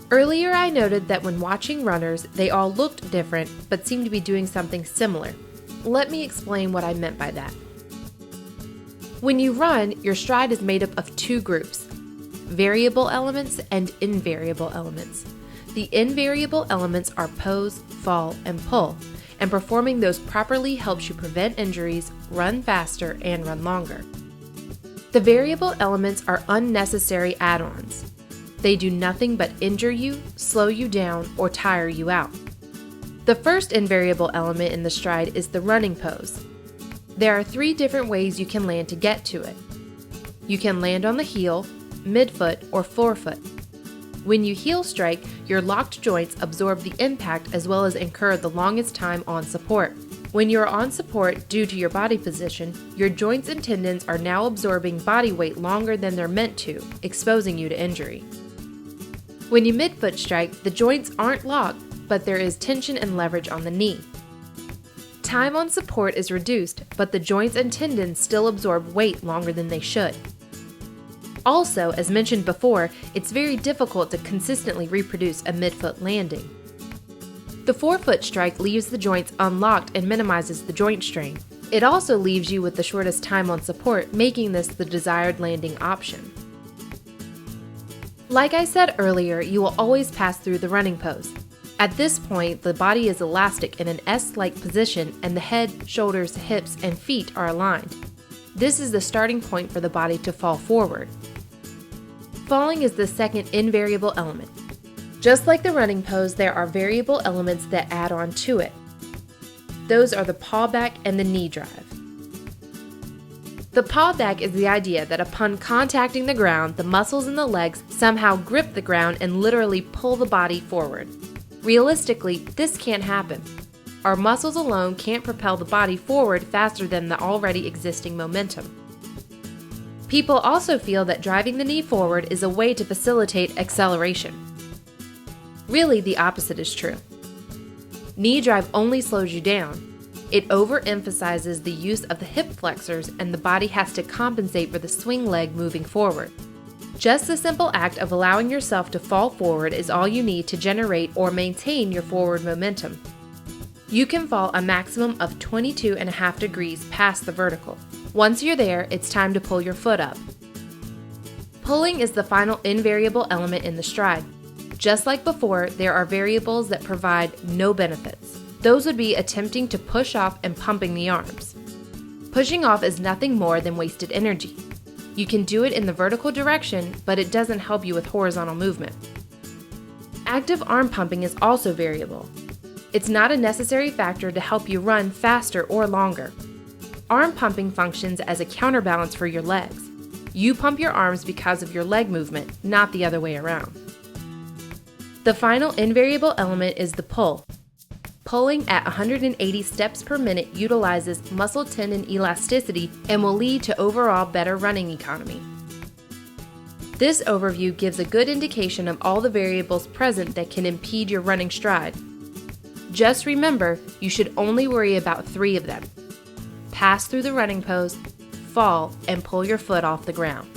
Earlier I noted that when watching runners, they all looked different but seemed to be doing something similar. Let me explain what I meant by that. When you run, your stride is made up of two groups, variable elements and invariable elements. The invariable elements are pose, fall, and pull, and performing those properly helps you prevent injuries, run faster, and run longer. The variable elements are unnecessary add-ons. They do nothing but injure you, slow you down, or tire you out. The first invariable element in the stride is the running pose. There are 3 different ways you can land to get to it. You can land on the heel, midfoot, or forefoot. When you heel strike, your locked joints absorb the impact as well as incur the longest time on support. When you are on support due to your body position, your joints and tendons are now absorbing body weight longer than they're meant to, exposing you to injury. When you midfoot strike, the joints aren't locked, but there is tension and leverage on the knee. Time on support is reduced, but the joints and tendons still absorb weight longer than they should. Also, as mentioned before, it's very difficult to consistently reproduce a midfoot landing. The forefoot strike leaves the joints unlocked and minimizes the joint strain. It also leaves you with the shortest time on support, making this the desired landing option. Like I said earlier, you will always pass through the running pose. At this point, the body is elastic in an S-like position and the head, shoulders, hips, and feet are aligned. This is the starting point for the body to fall forward. Falling is the second invariable element. Just like the running pose, there are variable elements that add on to it. Those are the paw back and the knee drive. The paw back is the idea that upon contacting the ground, the muscles in the legs somehow grip the ground and literally pull the body forward. Realistically, this can't happen. Our muscles alone can't propel the body forward faster than the already existing momentum. People also feel that driving the knee forward is a way to facilitate acceleration. Really, the opposite is true. Knee drive only slows you down. It overemphasizes the use of the hip flexors and the body has to compensate for the swing leg moving forward. Just the simple act of allowing yourself to fall forward is all you need to generate or maintain your forward momentum. You can fall a maximum of 22.5 degrees past the vertical. Once you're there, it's time to pull your foot up. Pulling is the final invariable element in the stride. Just like before, there are variables that provide no benefits. Those would be attempting to push off and pumping the arms. Pushing off is nothing more than wasted energy. You can do it in the vertical direction, but it doesn't help you with horizontal movement. Active arm pumping is also variable. It's not a necessary factor to help you run faster or longer. Arm pumping functions as a counterbalance for your legs. You pump your arms because of your leg movement, not the other way around. The final invariable element is the pull. Pulling at 180 steps per minute utilizes muscle tendon elasticity and will lead to overall better running economy. This overview gives a good indication of all the variables present that can impede your running stride. Just remember, you should only worry about 3 of them. Pass through the running pose, fall, and pull your foot off the ground.